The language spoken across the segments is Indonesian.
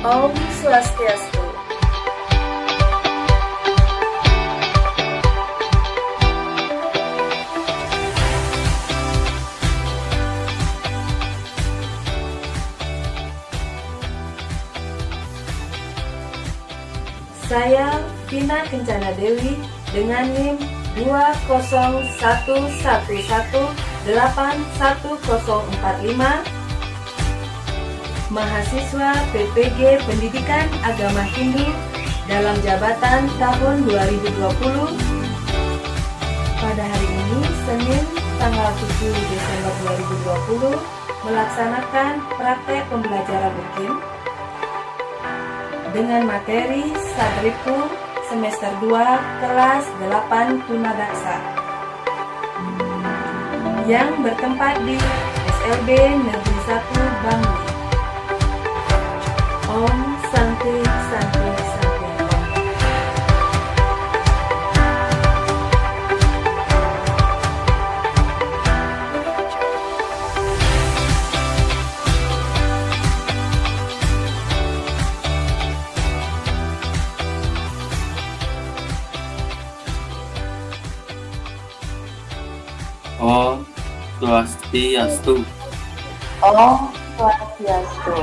Om Swastiastu. Saya Vina Kencana Dewi dengan NIM 20111811045, mahasiswa PPG Pendidikan Agama Hindu dalam jabatan tahun 2020. Pada hari ini, Senin tanggal 7 Desember 2020, melaksanakan praktek pembelajaran UKIM dengan materi Sadripu semester 2 kelas 8 Tunadaksa yang bertempat di SLB Negeri 1 Bangli. Om Santi Santi Santi Om. Om Swastiastu. Om Swastiastu.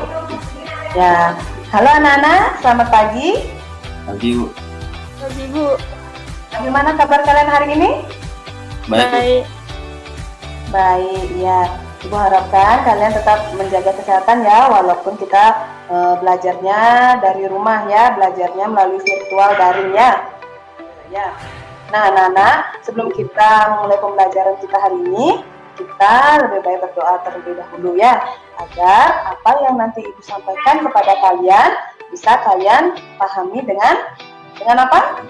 Ya, halo anak-anak, selamat pagi. Pagi, Bu. Pagi, Bu. Bagaimana kabar kalian hari ini? Baik, Baik, ya. Ibu harapkan kalian tetap menjaga kesehatan ya, walaupun kita belajarnya dari rumah ya, belajarnya melalui virtual daring ya. Ya. Nah, anak-anak, sebelum kita mulai pembelajaran kita hari ini, kita lebih baik berdoa terlebih dahulu ya, agar apa yang nanti Ibu sampaikan kepada kalian bisa kalian pahami dengan apa?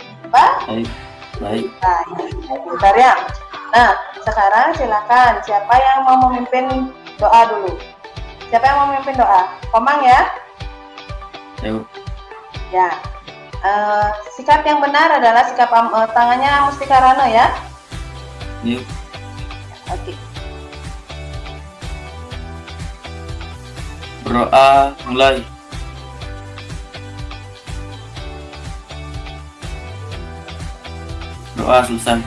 baik, baik. Baik, bentar ya. Nah, sekarang silakan siapa yang mau memimpin doa dulu? Siapa yang mau memimpin doa? Komang ya? Ayo, Ya. Sikap yang benar adalah sikap tangannya Mustikarana ya. yuk. Oke. Berdoa mulai. Doa selesai.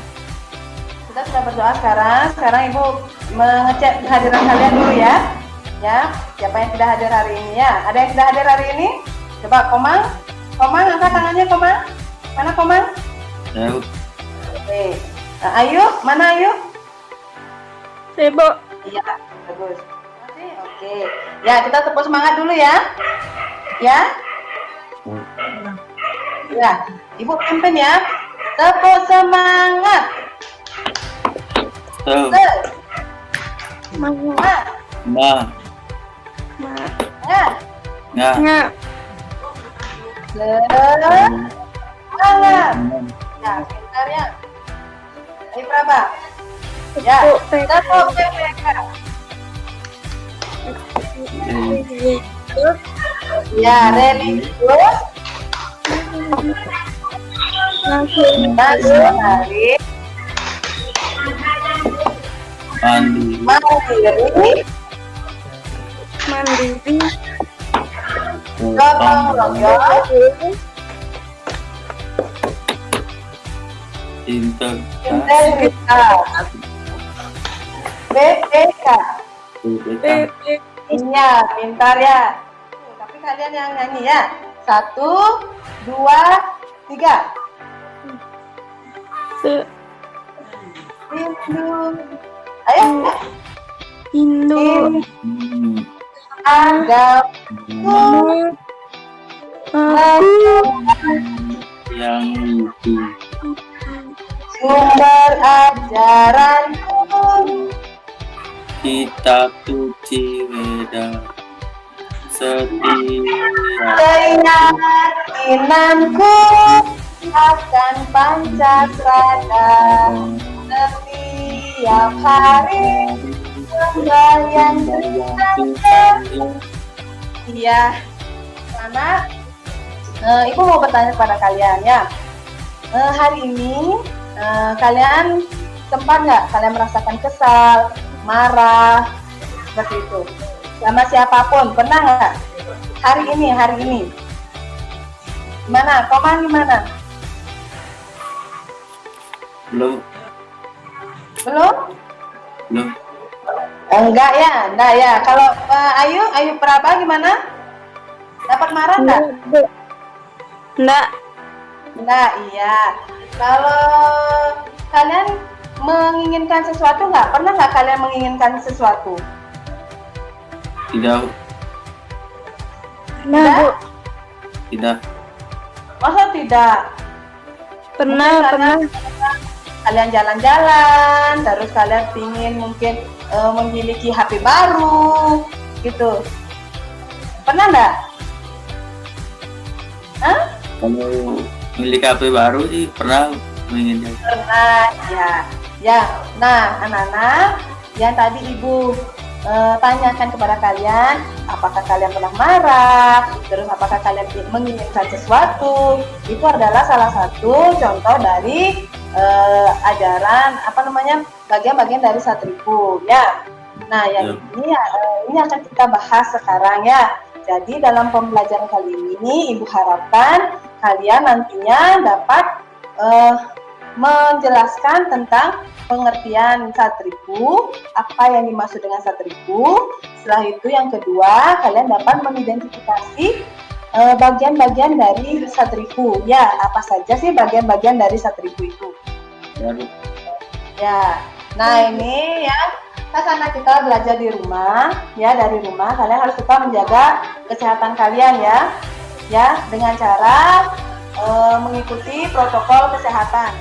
Kita sudah berdoa sekarang. Sekarang Ibu mengecek kehadiran kalian dulu ya. Ya, siapa yang tidak hadir hari ini ya? Ada yang tidak hadir hari ini? Coba Komang. Komang, angkat tangannya Komang. Mana Komang? Ayo, Oke. Nah, Ayu, mana Ayu? Sebo. Iya, bagus. Oke. Ya, kita tepuk semangat dulu ya. Ya. Ya, Ibu pimpin ya. Tepuk semangat. tuh, Semangat. nah, Ya. nah, Nggak. Semangat. Ya, pintar ya. Ayo berapa? Ya, tepuk PPK. Ya, religius. Nasionalis. mandi, Mandiri. Mandiri. Gotong royong. Integritas. BPK. BPK, Iya, pintar ya. Tapi kalian yang nyanyi ya. 1, 2, 3. Hindu. Ayo. Hindu. Agama. Aku. yang itu, Sumber ajaranku. kitab suci Weda, setia Keyakinanku akan Pancasila. Setiap hari sembahyang dengan iya, anak. Ibu mau bertanya kepada kalian ya. Hari ini kalian sempat nggak kalian merasakan kesal, marah, seperti itu? Sama siapapun, pernah nggak? Hari ini. Gimana? Koman gimana? Belum. Belum? Belum. Enggak ya. Kalau Ayu Praba gimana? Dapat marah enggak? Enggak, iya. Kalau kalian menginginkan sesuatu nggak? Pernah nggak kalian menginginkan sesuatu? Tidak. Pernah, Bu. Tidak. Masa tidak? Pernah. Kalian jalan-jalan, terus kalian pingin mungkin memiliki HP baru, gitu. Pernah nggak? Hah? Kalau milik HP baru sih pernah menginginkan. Pernah, ya. Nah, anak-anak, yang tadi Ibu tanyakan kepada kalian, apakah kalian pernah marah, terus apakah kalian menginginkan sesuatu, itu adalah salah satu contoh dari ajaran bagian-bagian dari Satripu ya. Nah, yang ini akan kita bahas sekarang ya. Jadi dalam pembelajaran kali ini Ibu harapkan kalian nantinya dapat menjelaskan tentang pengertian Satripu, apa yang dimaksud dengan Satripu. Setelah itu yang kedua, kalian dapat mengidentifikasi bagian-bagian dari Satripu. Ya, apa saja sih bagian-bagian dari Satripu itu? Ya. Nah, ini ya karena kita belajar di rumah, ya dari rumah kalian harus tetap menjaga kesehatan kalian ya. Ya, dengan cara mengikuti protokol kesehatan.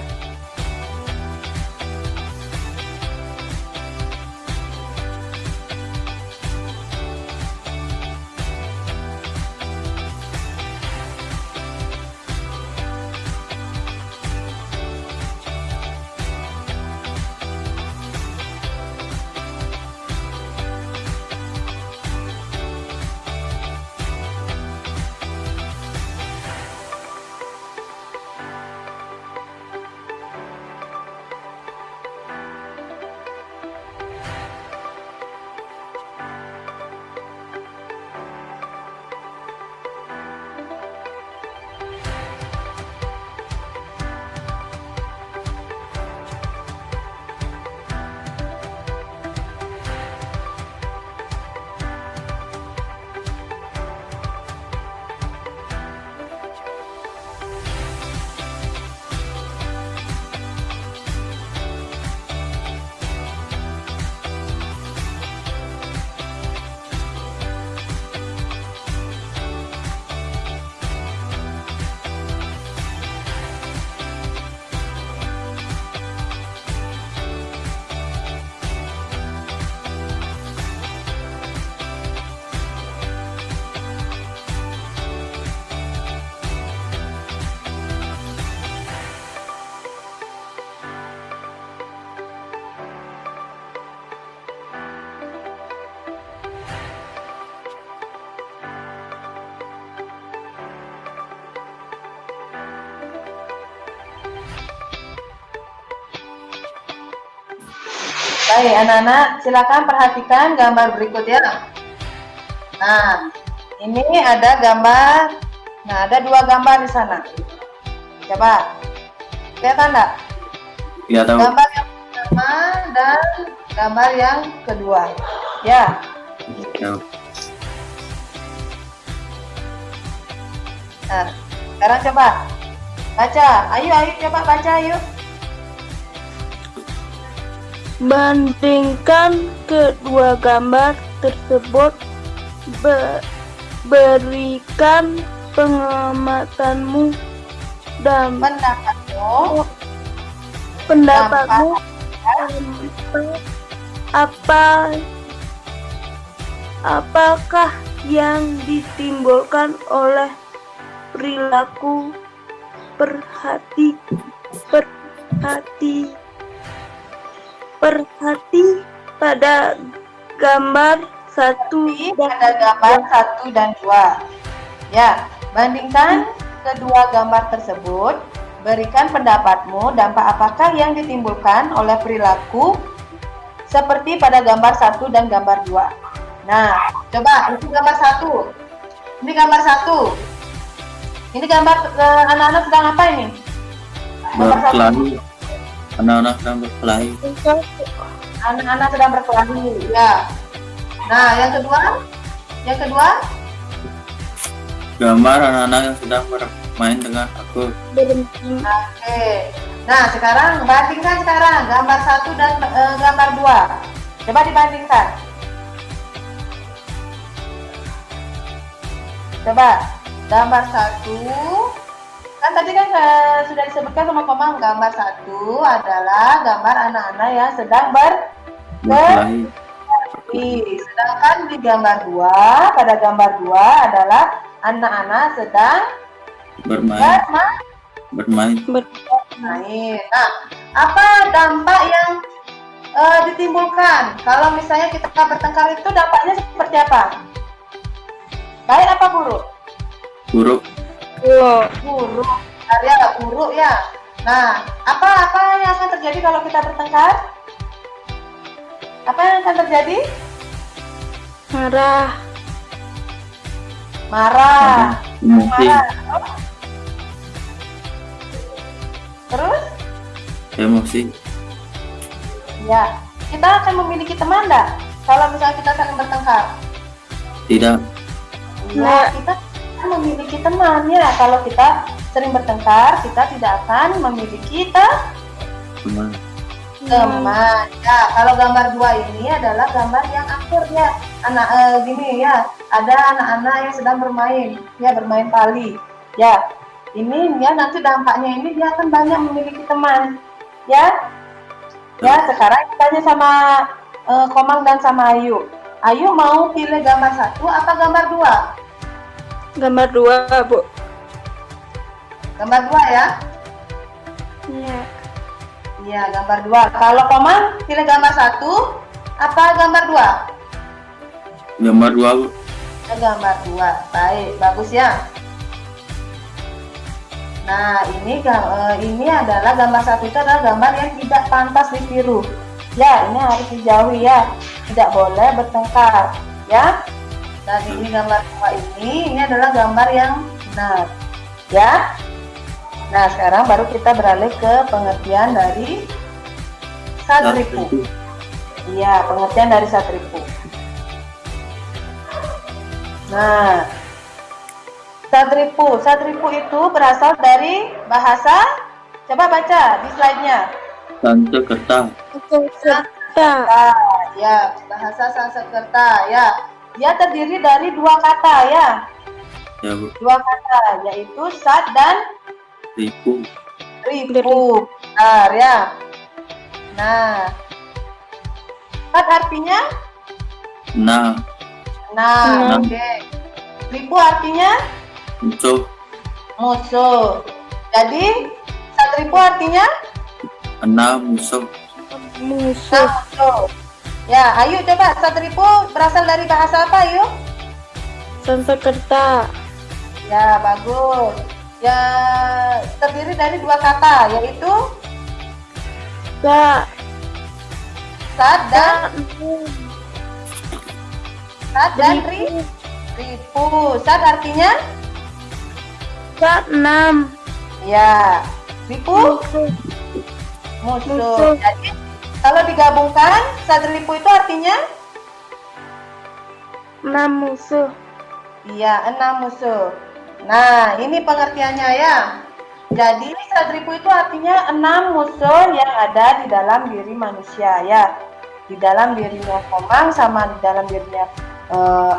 Baik, anak-anak, silakan perhatikan gambar berikut ya. Nah, ini ada gambar. Nah, ada dua gambar di sana. Coba, kelihatan enggak? Tidak tahu. Gambar yang pertama dan gambar yang kedua. Ya. Tahu. Nah, sekarang coba baca. Ayo coba baca, ayo. Bandingkan kedua gambar tersebut, berikan pengamatanmu dan pendapatmu apakah yang ditimbulkan oleh perilaku perhati pada gambar 1 dan 2. Ya, bandingkan kedua gambar tersebut, berikan pendapatmu dampak apakah yang ditimbulkan oleh perilaku seperti pada gambar 1 dan gambar 2. Nah, coba itu gambar 1. Ini gambar 1. Ini gambar anak-anak sedang apa ini? Gambar 1. Berkelahi. Anak-anak sedang berkelahi. Anak-anak sedang berkelahi. Ya. Nah, yang kedua? Yang kedua? Gambar anak-anak yang sedang bermain dengan aku. Oke. Nah, sekarang bandingkan sekarang gambar 1 dan gambar 2. Coba dibandingkan. Coba gambar 1. Kan tadi kan sudah disebutkan sama Komang, gambar 1 adalah gambar anak-anak yang sedang Berkelahi. sedangkan di gambar 2, pada gambar 2 adalah anak-anak sedang Bermain. Bermain. bermain. Nah, apa dampak yang ditimbulkan kalau misalnya kita bertengkar itu dampaknya seperti apa? Baik apa buruk? Buruk. Buruk. Ya, buruk ya. Nah, apa yang akan terjadi kalau kita bertengkar? Apa yang akan terjadi? Marah. Marah. Emosi. Terus? Emosi. Ya, kita akan memiliki teman enggak? Kalau misalnya kita saling bertengkar? Tidak. Ya, kita akan memiliki teman ya. Kalau kita sering bertengkar, kita tidak akan memiliki Teman. teman. Ya, kalau gambar 2 ini adalah gambar yang akur ya. Gini ya, ada anak-anak yang sedang bermain, ya bermain tali. Ya, ini ya nanti dampaknya ini dia akan banyak memiliki teman. Ya. Ya, sekarang kita tanya sama Komang dan sama Ayu. Ayu mau pilih gambar 1 apa gambar 2? Gambar 2, Bu. Gambar 2 ya? Iya. Iya, gambar 2. Kalau Komang pilih gambar 1 apa gambar 2? Gambar 2, Bu. Gambar 2. Baik, bagus ya. Nah, ini adalah gambar 1 itu adalah gambar yang tidak pantas ditiru. Ya, ini harus dijauhi ya. Tidak boleh bertengkar, ya. Dan ini gambar 2 ini adalah gambar yang benar. Ya. Nah, sekarang baru kita beralih ke pengertian dari sadripu. Iya, pengertian dari sadripu. Nah, sadripu itu berasal dari bahasa, coba baca di slide-nya. Sanskerta. Ya, bahasa Sanskerta ya. Dia terdiri dari 2 kata ya. Ya, Bu. 2 kata, yaitu sat dan Ripu. ripu. Benar ya. Nah, sat artinya 6. 6. Oke. Ripu artinya Musuh. musuh. Jadi sadripu artinya 6 musuh. Musuh. musuh. Ya, Ayu coba sadripu berasal dari bahasa apa, Ayu? Sanskerta. Ya, bagus. Ya, terdiri dari 2 kata, yaitu Sa. sat dan ripu. Sat artinya Sa 6. ya, ripu musuh. Jadi kalau digabungkan sadripu itu artinya 6 musuh. iya, 6 musuh. Nah, ini pengertiannya ya. Jadi sadripu itu artinya 6 musuh yang ada di dalam diri manusia ya. Di dalam dirinya Komang sama di dalam dirinya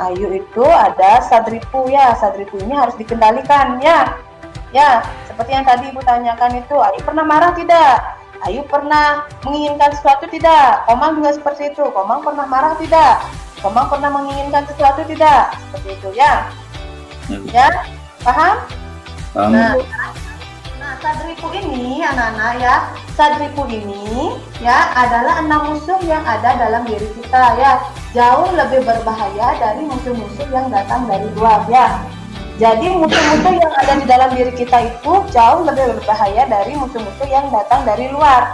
Ayu itu ada sadripu ya. Sadripu ini harus dikendalikan ya. Ya, seperti yang tadi Ibu tanyakan itu, Ayu pernah marah tidak? Ayu pernah menginginkan sesuatu tidak? Komang juga seperti itu. Komang pernah marah tidak? Komang pernah menginginkan sesuatu tidak? Seperti itu ya. Ya, paham? Paham. Nah, sadripu ini anak-anak ya, sadripu ini ya adalah 6 musuh yang ada dalam diri kita ya. Jauh lebih berbahaya dari musuh-musuh yang datang dari luar ya. Jadi musuh-musuh yang ada di dalam diri kita itu jauh lebih berbahaya dari musuh-musuh yang datang dari luar.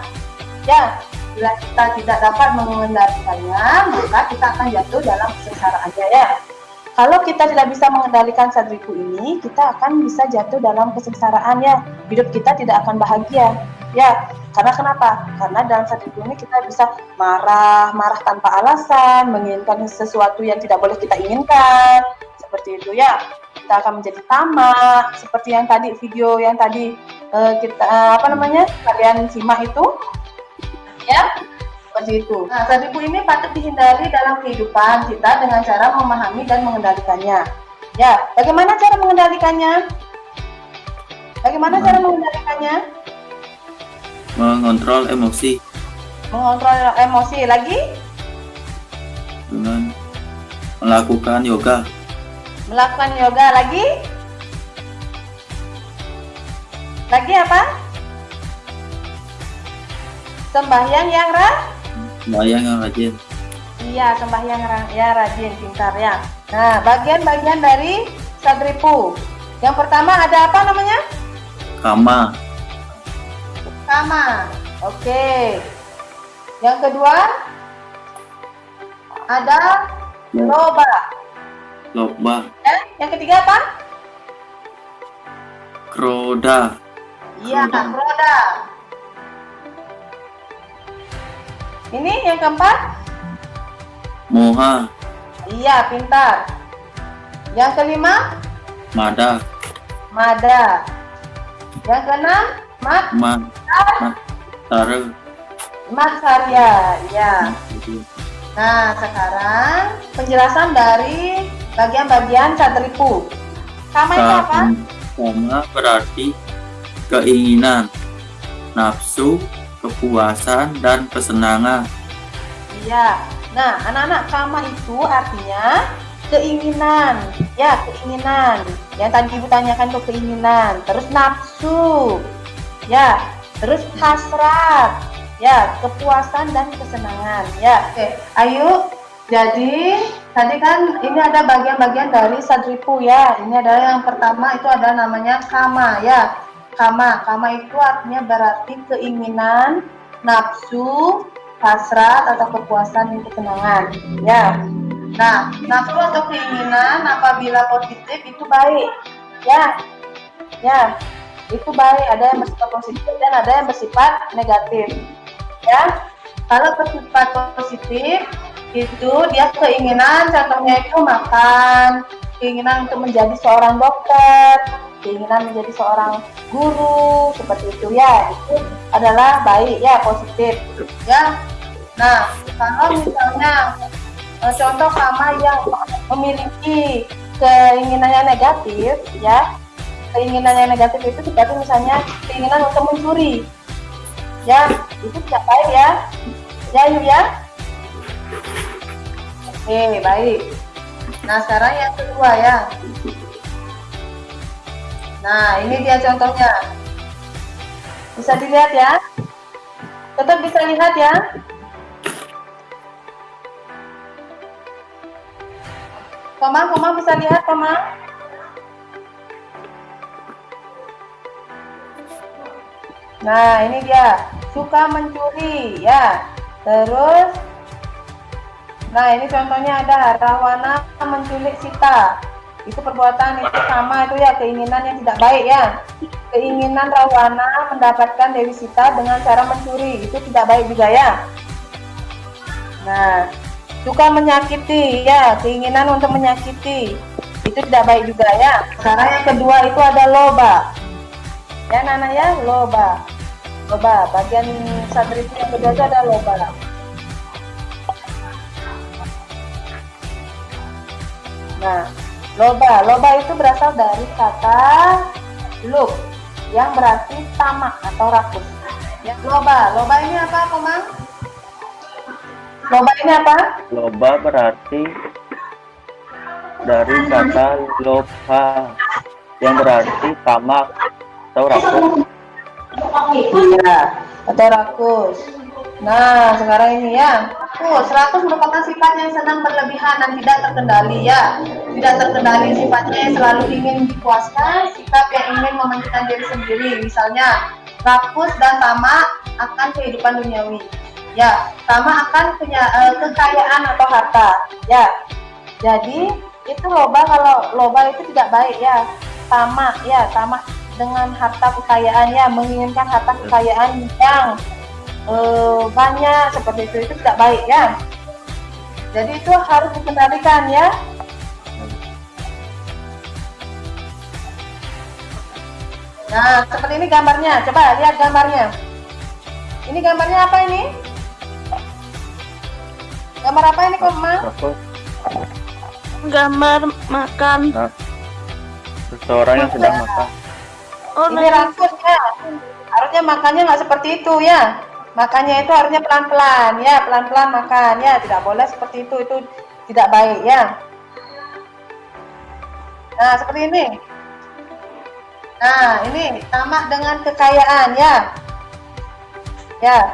Ya, bila kita tidak dapat mengendalikannya, maka kita akan jatuh dalam kesengsaraannya ya. kalau kita tidak bisa mengendalikan sadripu ini, kita akan bisa jatuh dalam kesengsaraan ya. Hidup kita tidak akan bahagia. Ya, karena kenapa? Karena dalam sadripu ini kita bisa marah tanpa alasan, menginginkan sesuatu yang tidak boleh kita inginkan, seperti itu ya. Kita akan menjadi tamak, seperti yang tadi video yang tadi kalian simak itu, ya. Seperti itu. Nah, sadripu ini patut dihindari dalam kehidupan kita dengan cara memahami dan mengendalikannya. Ya, bagaimana cara mengendalikannya? Bagaimana cara mengendalikannya? Mengontrol emosi Mengontrol emosi. Lagi? dengan melakukan yoga. Melakukan yoga. Lagi? Lagi apa? Sembahyang yang Bayang yang rajin. Iya, sembahyang ya rajin, pintar ya. Nah, bagian-bagian dari sadripu. Yang pertama ada apa namanya? Kama. Kama. Oke. Yang kedua ada loba. Loba. Yang ketiga apa? Kroda. Iya, Kroda. roda. Ini yang keempat? Moha. Iya, pintar. Yang kelima? Mada. Mada. Yang keenam? Tara. Matsarya. Ya. Nah, sekarang penjelasan dari bagian-bagian sadripu. Kama itu apa? Kama berarti keinginan, nafsu, kepuasan, dan kesenangan. Iya. Nah, anak-anak, kama itu artinya keinginan. Ya, keinginan. Yang tadi Ibu tanyakan tuh keinginan. Terus nafsu. Ya, terus hasrat. Ya, kepuasan dan kesenangan. Ya, oke. Ayo. Jadi, tadi kan ini ada bagian-bagian dari sadripu ya. Ini adalah yang pertama itu ada namanya kama ya. Kama itu artinya berarti keinginan, nafsu, hasrat atau kepuasan dan kesenangan. Ya. Nah, nafsu atau keinginan apabila positif itu baik. Ya. Ya. Itu baik, ada yang bersifat positif dan ada yang bersifat negatif. Ya. Kalau bersifat positif itu dia keinginan, contohnya itu makan, keinginan untuk menjadi seorang dokter, keinginan menjadi seorang guru, seperti itu ya. Itu adalah baik ya, positif ya. Nah, kalau misalnya contoh kama yang memiliki keinginan yang negatif ya, keinginan yang negatif itu seperti misalnya keinginan untuk mencuri ya, itu tidak baik ya. Ya, yuk ya. Oke, baik. Nah, sekarang yang kedua ya. Nah, ini dia contohnya. Bisa dilihat ya. Tetap bisa lihat ya. Komang bisa lihat, Komang? Nah, ini dia. Suka mencuri ya. Terus nah, ini contohnya ada Rawana menculik Sita. Itu perbuatan itu sama itu ya, keinginan yang tidak baik ya. Keinginan Rawana mendapatkan Dewi Sita dengan cara mencuri, itu tidak baik juga ya. Nah, suka menyakiti ya, keinginan untuk menyakiti, itu tidak baik juga ya. Sekarang yang kedua itu ada loba. Ya, Nana ya, loba. Loba, bagian sadripu yang kedua itu ada loba. Nah, loba itu berasal dari kata lub yang berarti tamak atau rakus. Ya, loba ini apa, Komang? Loba ini apa? Loba berarti dari kata lobha yang berarti tamak atau rakus. Iya, atau rakus. Nah, sekarang ini ya. Rakus merupakan sifat yang senang berlebihan dan tidak terkendali ya. Tidak terkendali sifatnya yang selalu ingin dipuaskan, sikap yang ingin mementingkan diri sendiri. Misalnya, rakus dan tamak akan kehidupan duniawi. Ya, tamak akan kekayaan atau harta. Ya. Jadi, itu loba, kalau loba itu tidak baik ya. Tamak ya, tamak dengan harta kekayaan ya, menginginkan harta kekayaan yang banyak seperti itu tidak baik ya. Jadi itu harus dikendalikan ya. Nah, seperti ini gambarnya. Coba lihat gambarnya. Ini gambarnya apa ini? Gambar apa ini, Komang? Apa? Gambar makan. Nah, seseorang yang sedang makan. Oh, Ini rakus ya. Harusnya makannya nggak seperti itu ya. Makannya itu harusnya pelan-pelan ya, pelan-pelan makan ya. Tidak boleh seperti itu tidak baik ya. Nah, seperti ini. Nah, ini tamak dengan kekayaan ya. Ya,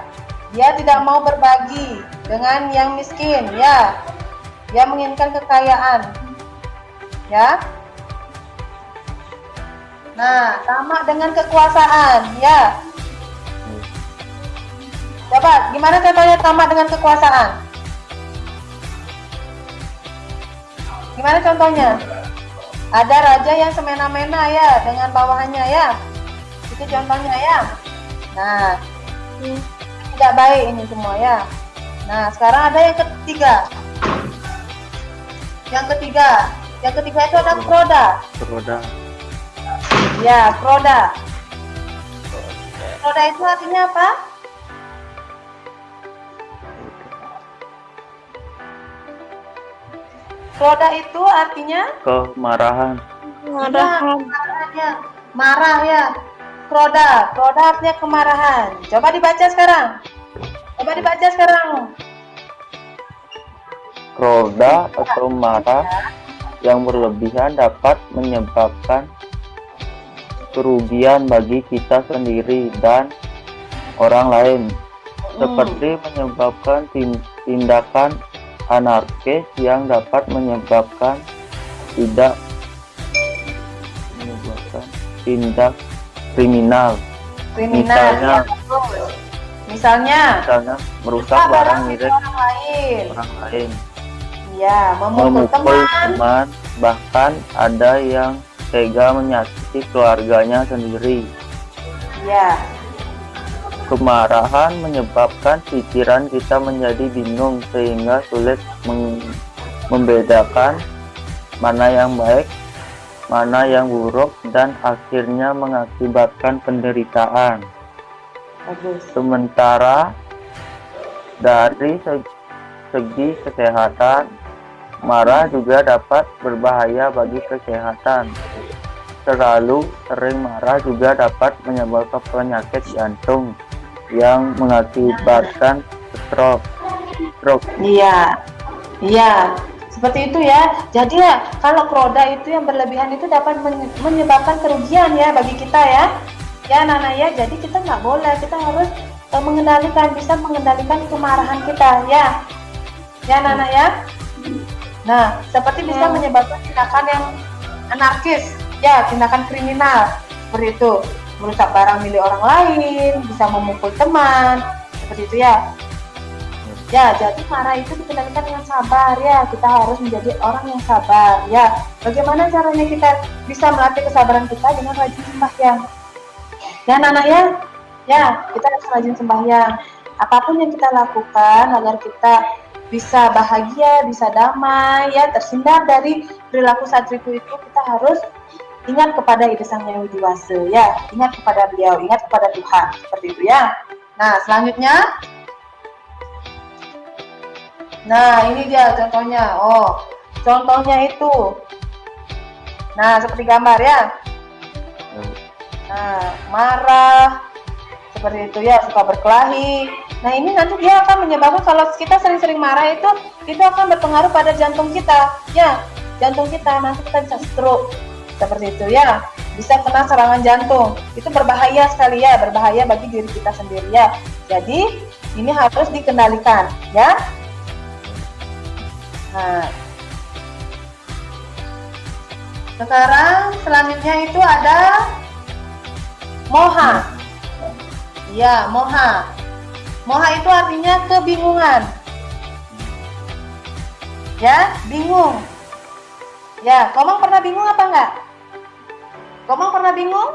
dia tidak mau berbagi dengan yang miskin ya. Dia menginginkan kekayaan. Ya. Nah, tamak dengan kekuasaan ya. Coba, gimana contohnya tamak dengan kekuasaan? Gimana contohnya? Ada raja yang semena-mena ya dengan bawahannya ya. Itu contohnya ya. Nah, tidak baik ini semua ya. Nah, sekarang ada yang ketiga. Yang ketiga itu ada kroda. Beroda. Ya, kroda. Kroda itu artinya apa? Kroda itu artinya Kemarahan. ya, marah ya. Kroda artinya kemarahan. Coba dibaca sekarang. Roda atau marah yang berlebihan dapat menyebabkan kerugian bagi kita sendiri dan orang lain, seperti menyebabkan tindakan anarkis yang dapat menyebabkan tindak kriminal. Misalnya merusak barang milik orang lain. Ya, memukul teman. Bahkan ada yang tega menyakiti keluarganya sendiri. Ya. Kemarahan menyebabkan pikiran kita menjadi bingung sehingga sulit membedakan mana yang baik, mana yang buruk, dan akhirnya mengakibatkan penderitaan. Bagus. Sementara dari segi kesehatan, marah juga dapat berbahaya bagi kesehatan. Terlalu sering marah juga dapat menyebabkan penyakit jantung yang mengakibatkan stroke. Iya, seperti itu ya. Jadi ya, kalau kroda itu yang berlebihan itu dapat menyebabkan kerugian ya bagi kita ya. Ya, Nana ya. Jadi kita nggak boleh, kita harus bisa mengendalikan kemarahan kita ya. Ya, Nana ya. Nah, seperti bisa menyebabkan tindakan yang anarkis, ya, tindakan kriminal seperti itu. Merusak barang milik orang lain, bisa memukul teman, seperti itu ya. Ya, jadi marah itu dikendalikan dengan sabar ya. Kita harus menjadi orang yang sabar ya. Bagaimana caranya kita bisa melatih kesabaran kita dengan rajin sembahyang? Ya, Nana ya. Ya, kita harus rajin sembahyang. Apapun yang kita lakukan agar kita bisa bahagia, bisa damai ya, terhindar dari perilaku satriku itu, kita harus ingat kepada Ida Sang Hyang Widiwasa ya, ingat kepada beliau, ingat kepada Tuhan, seperti itu ya. Nah, selanjutnya, nah ini dia contohnya. Oh, contohnya itu, nah seperti gambar ya. Nah, marah seperti itu ya, suka berkelahi. Nah, ini nanti dia akan menyebabkan, kalau kita sering-sering marah itu akan berpengaruh pada jantung kita ya. Jantung kita nanti kita bisa stroke seperti itu ya, bisa kena serangan jantung. Itu berbahaya sekali ya, berbahaya bagi diri kita sendiri ya. Jadi ini harus dikendalikan ya. Nah, sekarang selanjutnya itu ada moha. Ya, moha. Moha itu artinya kebingungan. Ya, bingung. Ya, Komang pernah bingung apa enggak? Komang pernah bingung?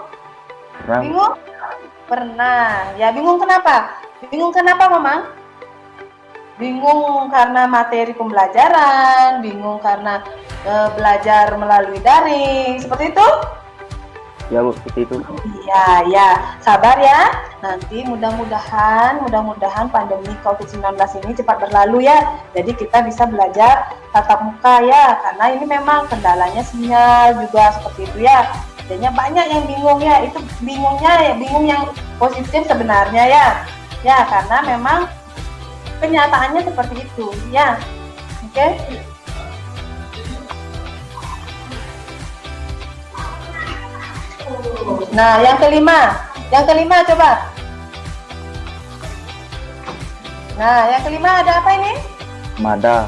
Pernah. Bingung? Pernah. Ya, bingung kenapa? Bingung kenapa, Komang? Bingung karena materi pembelajaran, bingung karena belajar melalui daring, seperti itu? Ya Bu, seperti itu. Iya, ya. Sabar ya. Nanti mudah-mudahan pandemi COVID-19 ini cepat berlalu ya. Jadi kita bisa belajar tatap muka ya. Karena ini memang kendalanya sinyal juga seperti itu ya. Jadinya banyak yang bingung ya. Itu bingungnya bingung yang positif sebenarnya ya. Ya, karena memang kenyataannya seperti itu ya. Oke. Nah, yang kelima coba. Nah, yang kelima ada apa ini? Mada.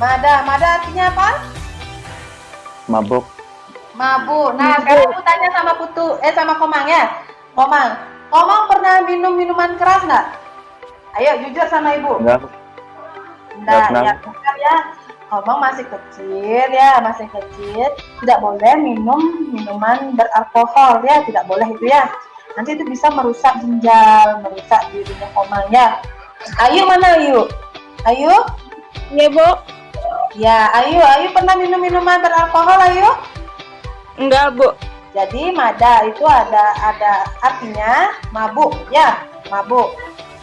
Mada artinya apa? Mabuk. Mabuk. Nah, sekarang aku tanya sama Komang ya. Komang pernah minum minuman keras nggak? Ayo jujur sama ibu. Enggak. Enggak, pernah. ya bukan ya. Komang masih kecil, tidak boleh minum minuman beralkohol ya, tidak boleh itu ya. Nanti itu bisa merusak ginjal, merusak dirinya Komang ya. Ayu mana Ayu? Ayu? Ya, Bu. Ya, Ayu pernah minum minuman beralkohol Ayu? Enggak, Bu. Jadi mada itu ada artinya mabuk ya, mabuk.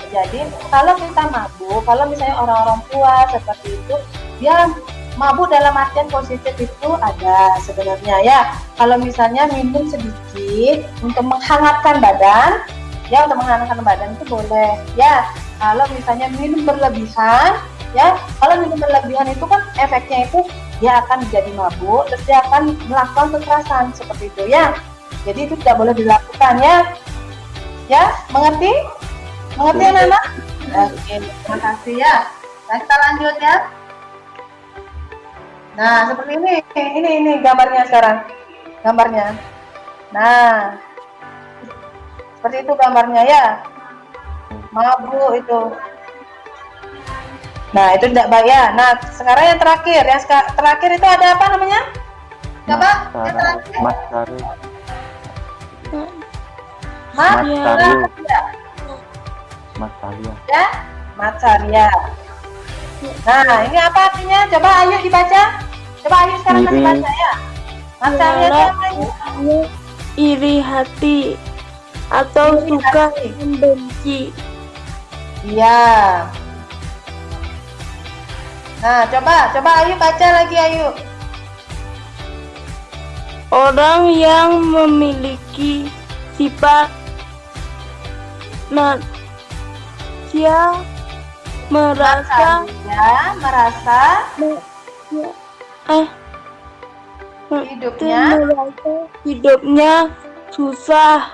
Jadi kalau kita mabuk, kalau misalnya orang-orang tua seperti itu, dia mabuk dalam artian positif itu ada sebenarnya ya. Kalau misalnya minum sedikit untuk menghangatkan badan, ya untuk menghangatkan badan itu boleh ya. Kalau misalnya minum berlebihan, ya kalau minum berlebihan itu kan efeknya itu dia akan menjadi mabuk, terus dia akan melakukan kekerasan seperti itu ya. Jadi itu tidak boleh dilakukan ya. Ya, mengerti? Mengerti anak-anak? Oke, terima kasih ya. Nah, kita lanjut ya. Nah, seperti ini gambarnya sekarang. Gambarnya. Nah, seperti itu gambarnya ya. Mabuk itu. Nah, itu tidak baik ya. Nah, sekarang yang terakhir. Terakhir itu ada apa namanya? Coba, yang terakhir. Masaria. Ya, Matsaria. Nah, ini apa artinya? Coba Ayu dibaca. Coba Ayu sekarang kasih baca ya. Matsaria itu apa ini? Iri hati atau Iri suka hati. membenci. Iya. Nah, coba Ayu baca lagi Ayu. Orang yang memiliki sifat dia merasa hidupnya susah,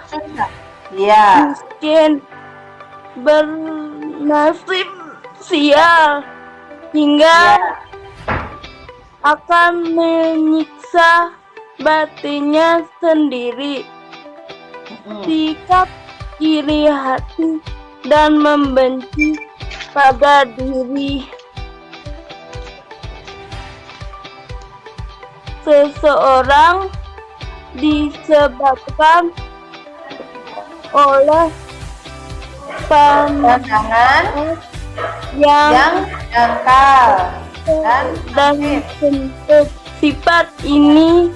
Iya. miskin, bernasib sial, hingga akan menyiksa batinnya sendiri. Sikap iri hati dan membenci pada diri seseorang disebabkan oleh Pandangan yang dangkal dan bentuk sifat ini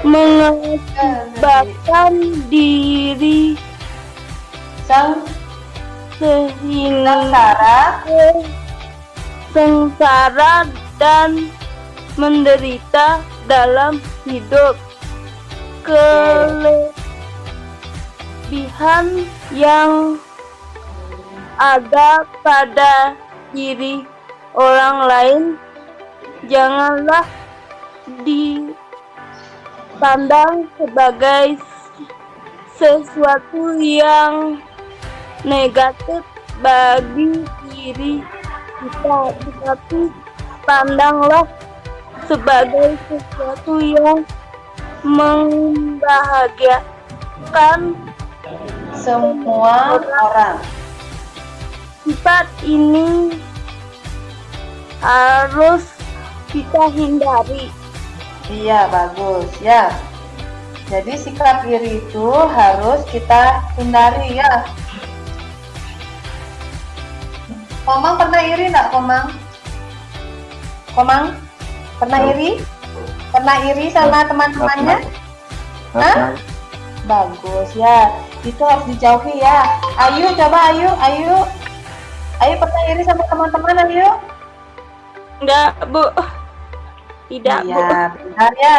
mengakibatkan diri sehingga sengsara dan menderita dalam hidup. Kelebihan yang ada pada diri orang lain janganlah dipandang sebagai sesuatu yang negatif bagi diri kita, tetapi pandanglah sebagai sesuatu yang membahagiakan semua orang. Sifat ini harus kita hindari. Iya, bagus ya. Jadi sikap iri itu harus kita hindari ya. Komang pernah iri enggak, Komang? Komang pernah iri? Pernah iri sama teman-temannya? Hah? Bagus ya. Itu harus dijauhi ya. Ayu, coba Ayu. Ayu pernah iri sama teman-teman, Ayu? Enggak, Bu. Tidak, Bu. Iya, benar ya.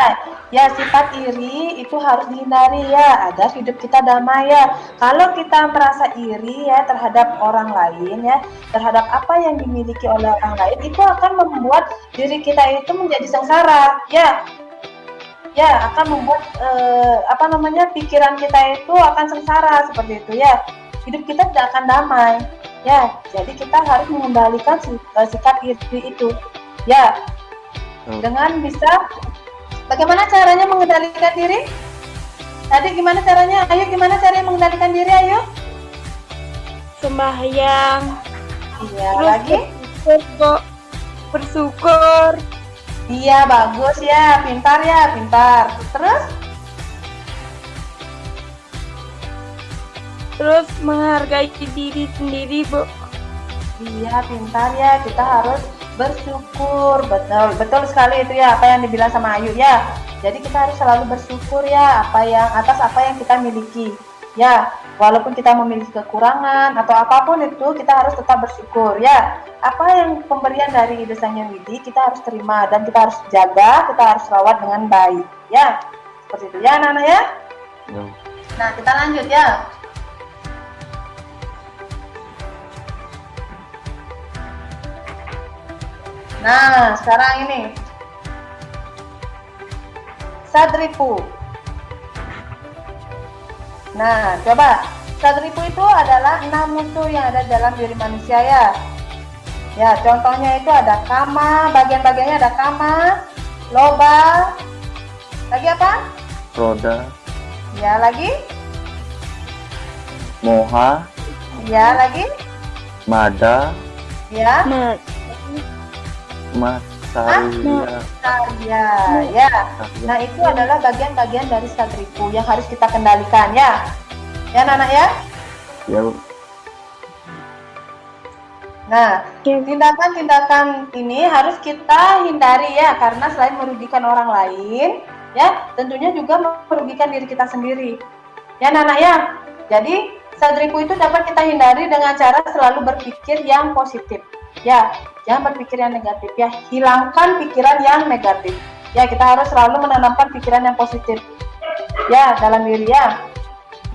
Ya, sifat iri itu harus dihindari ya, agar hidup kita damai ya. Kalau kita merasa iri ya terhadap orang lain ya, terhadap apa yang dimiliki oleh orang lain, itu akan membuat diri kita itu menjadi sengsara ya. Ya, akan membuat pikiran kita itu akan sengsara seperti itu ya. Hidup kita tidak akan damai. Ya, jadi kita harus mengendalikan sikap iri itu. Ya, dengan bisa, bagaimana caranya mengendalikan diri? Tadi gimana caranya? Ayo, gimana caranya mengendalikan diri? Ayo. Sembahyang. Iya, Terus lagi? Bersyukur. Iya, bagus ya, pintar ya, pintar. Terus menghargai diri sendiri, Bu. Iya, pintar ya, kita harus bersyukur. Betul sekali itu ya, apa yang dibilang sama Ayu ya. Jadi kita harus selalu bersyukur ya, atas apa yang kita miliki. Ya, walaupun kita memiliki kekurangan atau apapun itu, kita harus tetap bersyukur ya. Apa yang pemberian dari Ide Sang Hyang Widi, kita harus terima dan kita harus jaga, kita harus rawat dengan baik ya. Seperti itu ya, anak-anak ya. Nah, kita lanjut ya. Nah, sekarang ini Sadripu. Nah, coba Sadripu itu adalah 6 musuh yang ada dalam diri manusia ya. Ya, contohnya itu ada kama, bagian-bagiannya ada kama, loba, lagi apa? Roda, Ya, lagi? moha, Ya, lagi? mada, Ya, masarya. ya. Nah, itu adalah bagian-bagian dari Sadripu yang harus kita kendalikan ya. Ya, anak-anak ya. Ya, Nah, tindakan-tindakan ini harus kita hindari ya, karena selain merugikan orang lain, ya, tentunya juga merugikan diri kita sendiri. Ya, anak-anak ya. Jadi, Sadripu itu dapat kita hindari dengan cara selalu berpikir yang positif. Ya, jangan berpikir yang negatif ya. Hilangkan pikiran yang negatif. Ya, kita harus selalu menanamkan pikiran yang positif. Ya, dalam diri ya.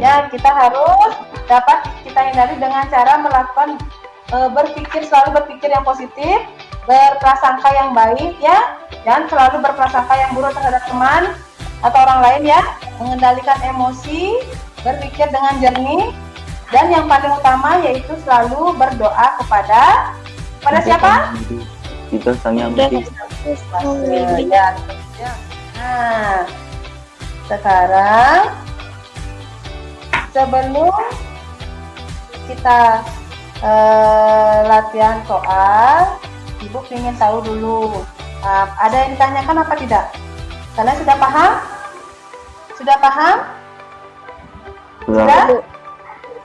Ya, kita harus dapat kita hindari dengan cara melakukan selalu berpikir yang positif, berprasangka yang baik ya, dan selalu berprasangka yang buruk terhadap teman atau orang lain ya, mengendalikan emosi, berpikir dengan jernih, dan yang paling utama yaitu selalu berdoa kepada siapa? Ide Sang Hyang Widi. Ya. Nah, sekarang sebelum kita latihan soal, Ibu ingin tahu dulu, ada yang ditanyakan apa tidak? Kalian sudah paham? Sudah paham? Sudah?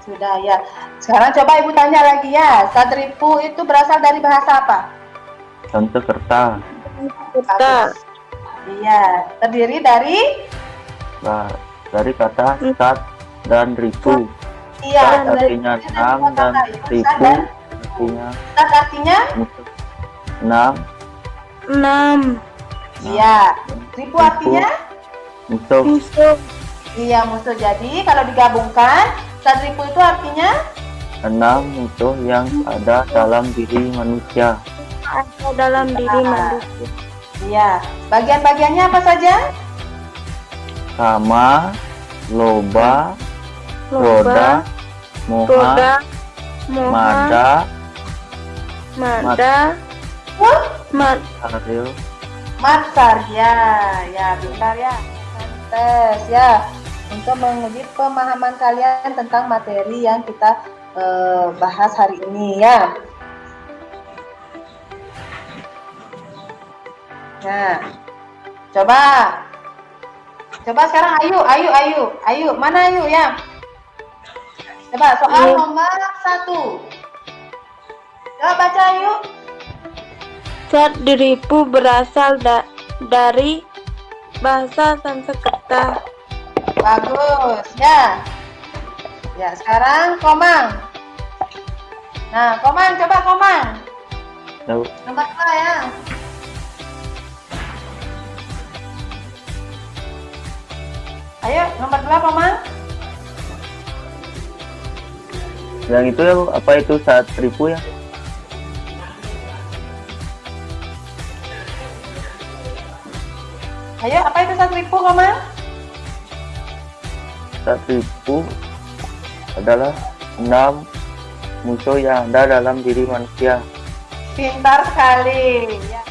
Sudah ya. Sekarang coba Ibu tanya lagi ya, Sadripu itu berasal dari bahasa apa? Sanskerta. Iya, terdiri dari? Dari kata sat dan ripu. Iya, Sat artinya 6 dan ripu artinya Sat artinya? 6. Iya. Ripu artinya? Musuh. Iya, musuh. Jadi kalau digabungkan, Sadripu itu artinya? 6 musuh yang ada dalam diri manusia. Ada dalam diri manusia. Iya. Bagian-bagiannya apa saja? Kama, loba, roda, moha, mada, aril. Matsarya. Ya, bentar ya. Tes ya. Untuk menguji pemahaman kalian tentang materi yang kita bahas hari ini ya. Nah, coba. Coba sekarang Ayu. Mana Ayu ya? Coba soal nomor 1. Coba baca Ayu. Zat diripu berasal dari bahasa Sanskerta. Bagus, ya. Ya, sekarang Komang. Nah, Komang, coba Komang. Tahu. Nomor 2 ya. Ayo, nomor 2 Komang. Yang itu ya, apa itu saat ribu ya? Ayo, apa itu saat ribu Komang? Saat ribu adalah 6 musuh yang ada dalam diri manusia. Pintar sekali. Ya.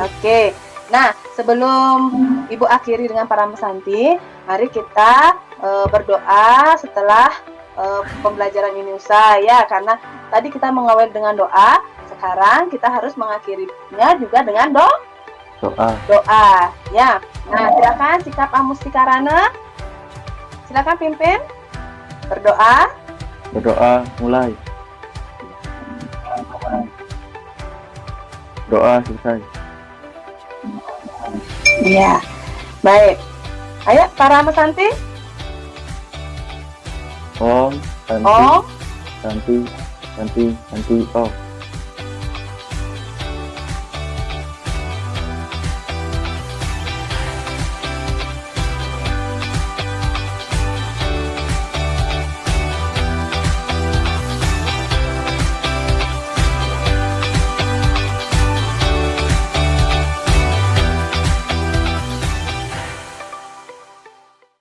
Oke. Nah, sebelum Ibu akhiri dengan para mesanti, mari kita berdoa setelah pembelajaran ini usai ya, karena tadi kita mengawali dengan doa, sekarang kita harus mengakhirinya juga dengan doa ya. Nah, silakan sikap Amustikarana. Silakan pimpin berdoa. Berdoa mulai. Doa selesai. Iya. Baik. Ayo para mesanti. Om, Om, Santi, Om.